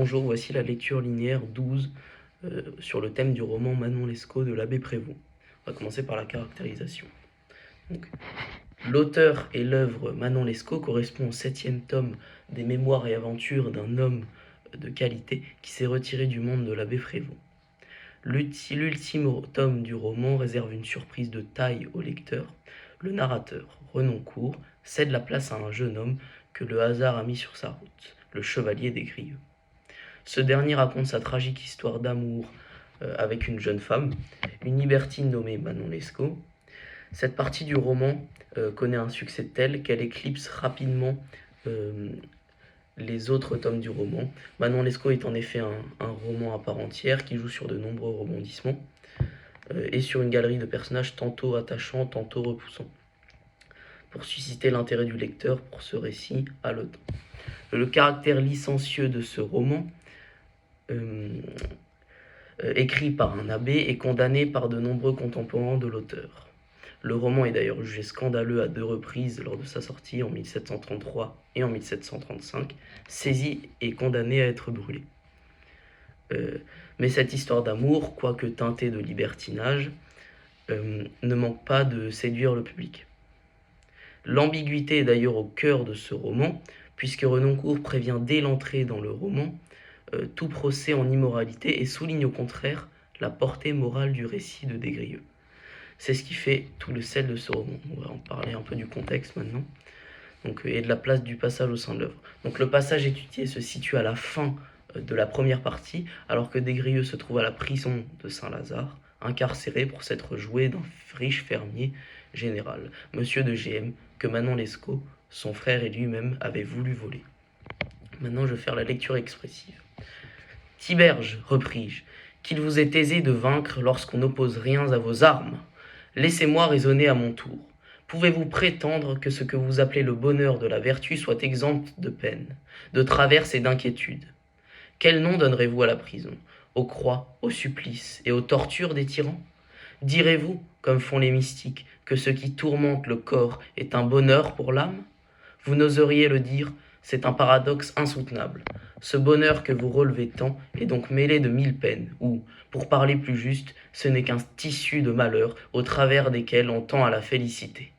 Bonjour, voici la lecture linéaire 12 sur le thème du roman Manon Lescaut de l'abbé Prévost. On va commencer par la caractérisation. L'auteur et l'œuvre Manon Lescaut correspond au 7e tome des Mémoires et aventures d'un homme de qualité qui s'est retiré du monde de l'abbé Prévost. L'ultime tome du roman réserve une surprise de taille au lecteur. Le narrateur, Renoncourt, cède la place à un jeune homme que le hasard a mis sur sa route, le chevalier des Grieux. Ce dernier raconte sa tragique histoire d'amour avec une jeune femme, une libertine nommée Manon Lescaut. Cette partie du roman connaît un succès tel qu'elle éclipse rapidement les autres tomes du roman. Manon Lescaut est en effet un roman à part entière qui joue sur de nombreux rebondissements et sur une galerie de personnages tantôt attachants, tantôt repoussants, pour susciter l'intérêt du lecteur pour ce récit haletant. Le caractère licencieux de ce roman, écrit par un abbé, est condamné par de nombreux contemporains de l'auteur. Le roman est d'ailleurs jugé scandaleux à 2 reprises lors de sa sortie, en 1733 et en 1735, saisi et condamné à être brûlé. Mais cette histoire d'amour, quoique teintée de libertinage, ne manque pas de séduire le public. L'ambiguïté est d'ailleurs au cœur de ce roman, puisque Renoncourt prévient dès l'entrée dans le roman tout procès en immoralité et souligne au contraire la portée morale du récit de Des Grieux. C'est ce qui fait tout le sel de ce roman. On va en parler un peu du contexte maintenant, et de la place du passage au sein de l'œuvre. Donc le passage étudié se situe à la fin de la première partie, alors que Des Grieux se trouve à la prison de Saint-Lazare, incarcéré pour s'être joué d'un riche fermier général, Monsieur de GM, que Manon Lescaut, son frère et lui-même avaient voulu voler. Maintenant, je vais faire la lecture expressive. Tiberge, repris-je, qu'il vous est aisé de vaincre lorsqu'on n'oppose rien à vos armes. Laissez-moi raisonner à mon tour. Pouvez-vous prétendre que ce que vous appelez le bonheur de la vertu soit exempt de peine, de traverses et d'inquiétude? Quel nom donnerez-vous à la prison, aux croix, aux supplices et aux tortures des tyrans? Direz-vous, comme font les mystiques, que ce qui tourmente le corps est un bonheur pour l'âme? Vous n'oseriez le dire, c'est un paradoxe insoutenable. Ce bonheur que vous relevez tant est donc mêlé de 1000 peines, ou, pour parler plus juste, ce n'est qu'un tissu de malheurs au travers desquels on tend à la félicité.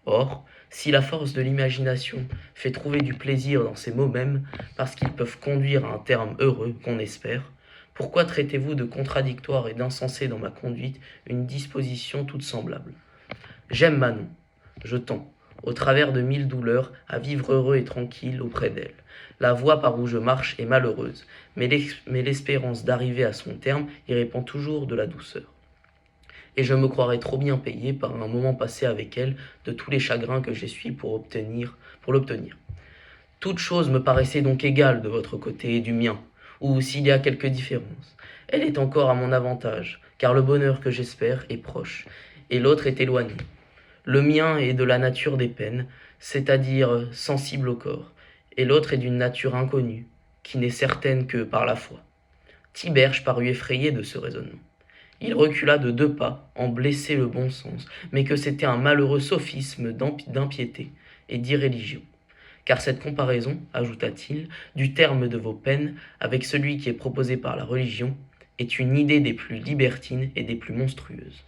Or, si la force de l'imagination fait trouver du plaisir dans ces mots mêmes, parce qu'ils peuvent conduire à un terme heureux qu'on espère, pourquoi traitez-vous de contradictoire et d'insensé dans ma conduite une disposition toute semblable? J'aime Manon, je tends, au travers de 1000 douleurs, à vivre heureux et tranquille auprès d'elle. La voie par où je marche est malheureuse, mais l'espérance d'arriver à son terme y répand toujours de la douceur. Et je me croirais trop bien payé par un moment passé avec elle de tous les chagrins que j'essuie pour l'obtenir. Toute chose me paraissait donc égale de votre côté et du mien, ou s'il y a quelque différence, elle est encore à mon avantage, car le bonheur que j'espère est proche, et l'autre est éloigné. Le mien est de la nature des peines, c'est-à-dire sensible au corps, et l'autre est d'une nature inconnue, qui n'est certaine que par la foi. Tiberge parut effrayé de ce raisonnement. Il recula de 2 pas, en blessait le bon sens, mais que c'était un malheureux sophisme d'impiété et d'irréligion. Car cette comparaison, ajouta-t-il, du terme de vos peines avec celui qui est proposé par la religion est une idée des plus libertines et des plus monstrueuses.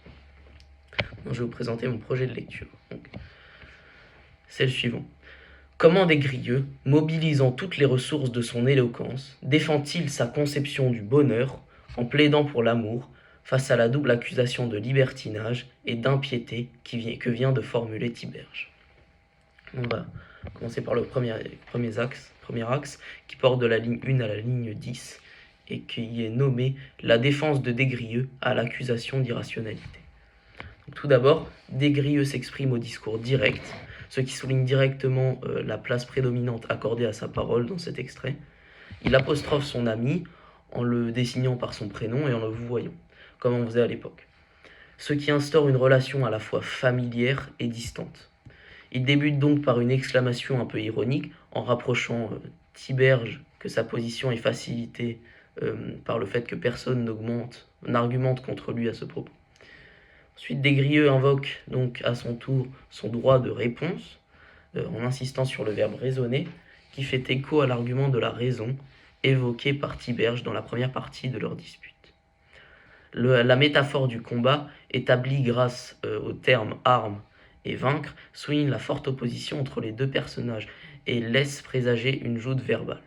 Je vais vous présenter mon projet de lecture. C'est le suivant. Comment Des Grieux, mobilisant toutes les ressources de son éloquence, défend-il sa conception du bonheur en plaidant pour l'amour face à la double accusation de libertinage et d'impiété que vient de formuler Tiberge? On va commencer par le premier axe qui porte de la ligne 1 à la ligne 10 et qui est nommé la défense de Des Grieux à l'accusation d'irrationalité. Tout d'abord, Des Grieux s'exprime au discours direct, ce qui souligne directement la place prédominante accordée à sa parole dans cet extrait. Il apostrophe son ami en le désignant par son prénom et en le vouvoyant, comme on faisait à l'époque, ce qui instaure une relation à la fois familière et distante. Il débute donc par une exclamation un peu ironique, en rapprochant Tiberge que sa position est facilitée par le fait que personne n'argumente contre lui à ce propos. Ensuite, Des Grieux invoque donc à son tour son droit de réponse, en insistant sur le verbe raisonner, qui fait écho à l'argument de la raison évoqués par Tiberge dans la première partie de leur dispute. La métaphore du combat, établie grâce aux termes armes et vaincre, souligne la forte opposition entre les deux personnages et laisse présager une joute verbale.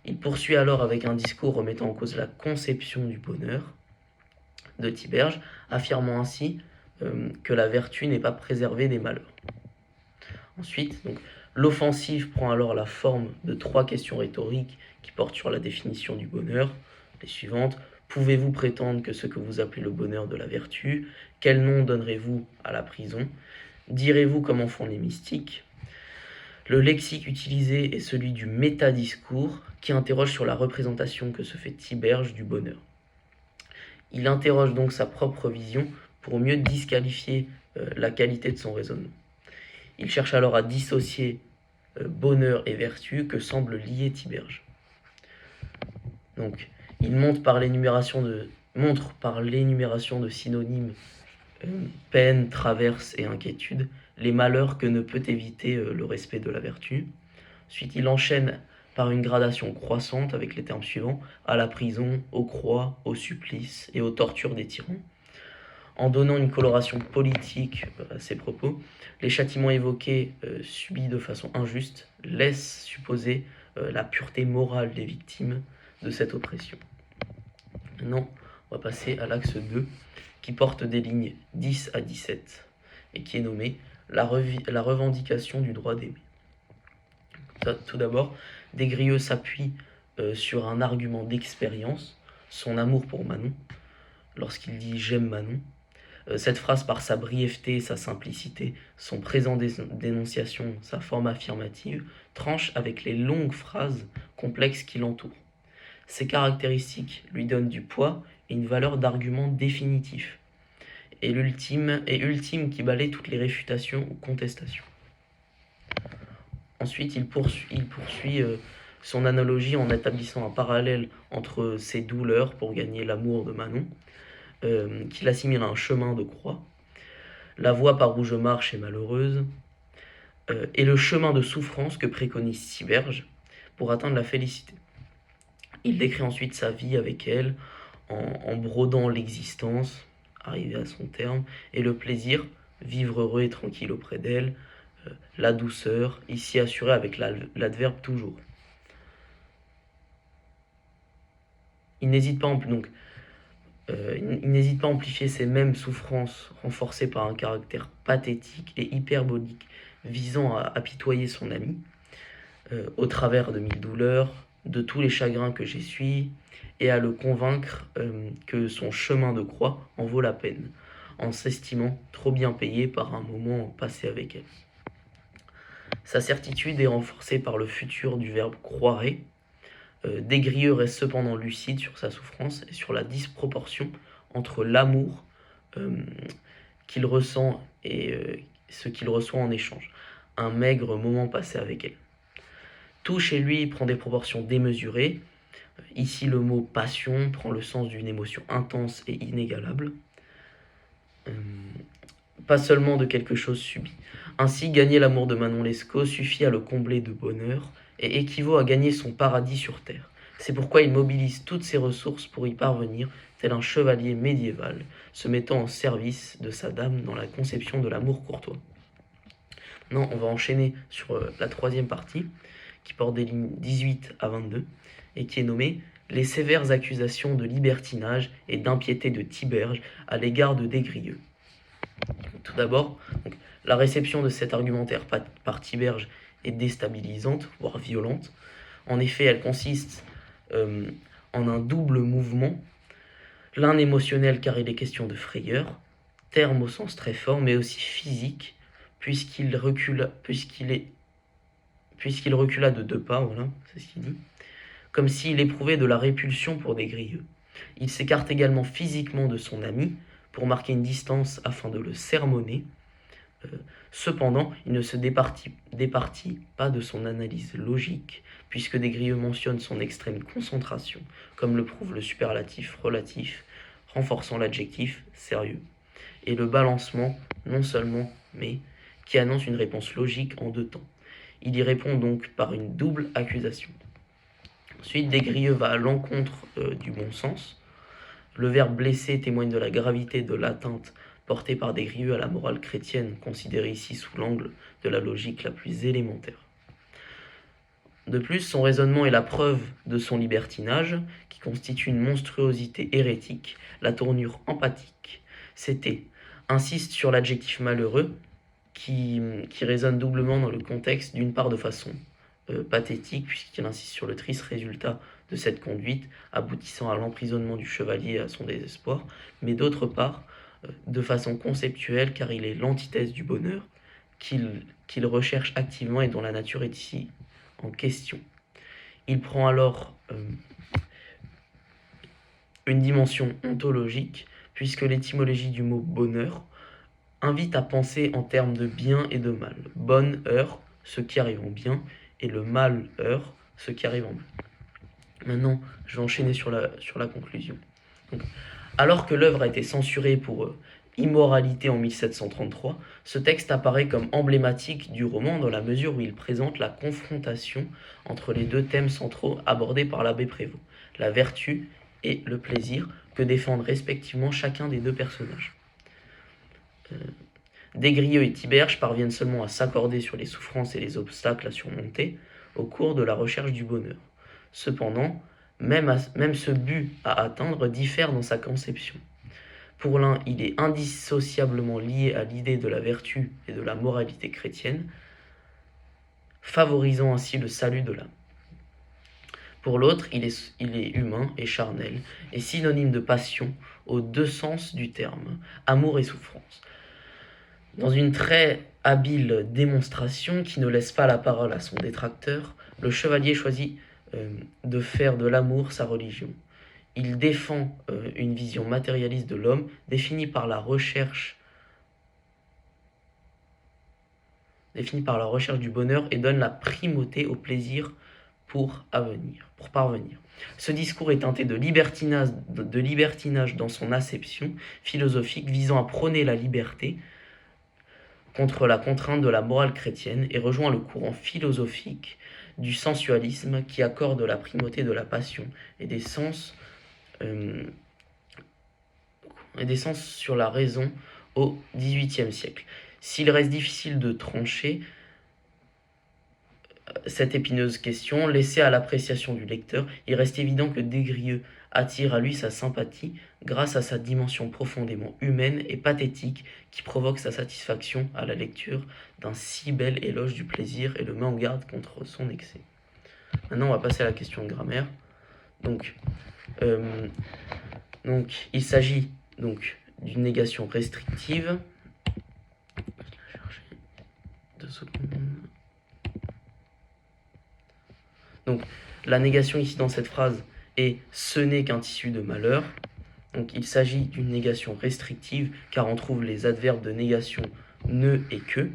Il poursuit alors avec un discours remettant en cause la conception du bonheur de Tiberge, affirmant ainsi que la vertu n'est pas préservée des malheurs. Ensuite, l'offensive prend alors la forme de 3 questions rhétoriques qui portent sur la définition du bonheur. Les suivantes: pouvez-vous prétendre que ce que vous appelez le bonheur de la vertu? Quel nom donnerez-vous à la prison? Direz-vous comme en font les mystiques? Le lexique utilisé est celui du métadiscours, qui interroge sur la représentation que se fait Tiberge du bonheur. Il interroge donc sa propre vision pour mieux disqualifier la qualité de son raisonnement. Il cherche alors à dissocier bonheur et vertu que semble lier Tiberge. Donc, il montre par l'énumération de synonymes peine, traverse et inquiétude, les malheurs que ne peut éviter le respect de la vertu. Ensuite, il enchaîne par une gradation croissante avec les termes suivants: à la prison, aux croix, au supplice et aux tortures des tyrans. En donnant une coloration politique à ses propos, les châtiments évoqués, subis de façon injuste, laissent supposer la pureté morale des victimes de cette oppression. Maintenant, on va passer à l'axe 2, qui porte des lignes 10 à 17, et qui est nommé la revendication du droit d'aimer. Tout d'abord, Des-Grieux s'appuie sur un argument d'expérience, son amour pour Manon, lorsqu'il dit « j'aime Manon ». Cette phrase, par sa brièveté et sa simplicité, son présent d'énonciation, sa forme affirmative, tranche avec les longues phrases complexes qui l'entourent. Ces caractéristiques lui donnent du poids et une valeur d'argument définitif, et ultime qui balaie toutes les réfutations ou contestations. Ensuite, il poursuit son analogie en établissant un parallèle entre ses douleurs pour gagner l'amour de Manon, qu'il assimile à un chemin de croix. La voie par où je marche est malheureuse, et le chemin de souffrance que préconise Tiberge pour atteindre la félicité. Il décrit ensuite sa vie avec elle, en brodant l'existence, arrivé à son terme, et le plaisir, vivre heureux et tranquille auprès d'elle, la douceur, ici assurée avec l'adverbe toujours. Il n'hésite pas à amplifier ces mêmes souffrances renforcées par un caractère pathétique et hyperbolique visant à apitoyer son ami, au travers de 1000 douleurs, de tous les chagrins que j'essuie, et à le convaincre que son chemin de croix en vaut la peine, en s'estimant trop bien payé par un moment passé avec elle. Sa certitude est renforcée par le futur du verbe croirait. Des-Grieux reste cependant lucide sur sa souffrance et sur la disproportion entre l'amour qu'il ressent et ce qu'il reçoit en échange. Un maigre moment passé avec elle. Tout chez lui prend des proportions démesurées. Ici, le mot passion prend le sens d'une émotion intense et inégalable, pas seulement de quelque chose subi. Ainsi, gagner l'amour de Manon Lescaut suffit à le combler de bonheur et équivaut à gagner son paradis sur terre. C'est pourquoi il mobilise toutes ses ressources pour y parvenir, tel un chevalier médiéval, se mettant au service de sa dame dans la conception de l'amour courtois. Maintenant, on va enchaîner sur la troisième partie, qui porte des lignes 18 à 22, et qui est nommée « Les sévères accusations de libertinage et d'impiété de Tiberge à l'égard de Des-Grieux ». Tout d'abord, la réception de cet argumentaire par Tiberge est déstabilisante, voire violente. En effet, elle consiste en un double mouvement, l'un émotionnel car il est question de frayeur, terme au sens très fort, mais aussi physique, puisqu'il recula de 2 pas, voilà, c'est ce qu'il dit, comme s'il éprouvait de la répulsion pour Des-Grieux. Il s'écarte également physiquement de son ami pour marquer une distance afin de le sermonner. Cependant, il ne se départit pas de son analyse logique, puisque Des-Grieux mentionne son extrême concentration, comme le prouve le superlatif relatif, renforçant l'adjectif sérieux, et le balancement, non seulement, mais qui annonce une réponse logique en 2 temps. Il y répond donc par une double accusation. Ensuite, Des Grieux va à l'encontre du bon sens. Le verbe blesser témoigne de la gravité de l'atteinte portée par Des Grieux à la morale chrétienne, considérée ici sous l'angle de la logique la plus élémentaire. De plus, son raisonnement est la preuve de son libertinage, qui constitue une monstruosité hérétique, la tournure empathique. C'était insiste sur l'adjectif malheureux, qui résonne doublement dans le contexte, d'une part de façon pathétique, puisqu'il insiste sur le triste résultat de cette conduite, aboutissant à l'emprisonnement du chevalier et à son désespoir, mais d'autre part, de façon conceptuelle, car il est l'antithèse du bonheur qu'il recherche activement et dont la nature est ici en question. Il prend alors une dimension ontologique, puisque l'étymologie du mot bonheur invite à penser en termes de bien et de mal. Bonne heure, ce qui arrive en bien, et le mal heure, ce qui arrive en mal. Maintenant, je vais enchaîner sur la conclusion. Donc, alors que l'œuvre a été censurée pour immoralité en 1733, ce texte apparaît comme emblématique du roman dans la mesure où il présente la confrontation entre les deux thèmes centraux abordés par l'abbé Prévost, la vertu et le plaisir, que défendent respectivement chacun des deux personnages. Des Grieux et Thiberge parviennent seulement à s'accorder sur les souffrances et les obstacles à surmonter au cours de la recherche du bonheur. Cependant, même ce but à atteindre diffère dans sa conception. Pour l'un, il est indissociablement lié à l'idée de la vertu et de la moralité chrétienne, favorisant ainsi le salut de l'âme. Pour l'autre, il est humain et charnel, et synonyme de passion aux deux sens du terme, amour et souffrance. Dans une très habile démonstration qui ne laisse pas la parole à son détracteur, le chevalier choisit de faire de l'amour sa religion. Il défend une vision matérialiste de l'homme, définie par la recherche du bonheur, et donne la primauté au plaisir pour parvenir. Ce discours est teinté de libertinage dans son acception philosophique, visant à prôner la liberté contre la contrainte de la morale chrétienne, et rejoint le courant philosophique du sensualisme qui accorde la primauté de la passion et des sens sur la raison au XVIIIe siècle. S'il reste difficile de trancher cette épineuse question, laissée à l'appréciation du lecteur, il reste évident que Des Grieux attire à lui sa sympathie grâce à sa dimension profondément humaine et pathétique qui provoque sa satisfaction à la lecture d'un si bel éloge du plaisir et le met en garde contre son excès. Maintenant, on va passer à la question de grammaire. Donc il s'agit donc d'une négation restrictive. Je vais la chercher 2 secondes. Donc la négation ici dans cette phrase est « ce n'est qu'un tissu de malheur ». Donc il s'agit d'une négation restrictive car on trouve les adverbes de négation ne et que.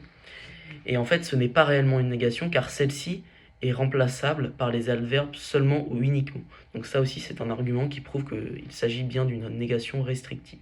Et en fait ce n'est pas réellement une négation car celle-ci est remplaçable par les adverbes seulement ou uniquement. Donc ça aussi c'est un argument qui prouve qu'il s'agit bien d'une négation restrictive.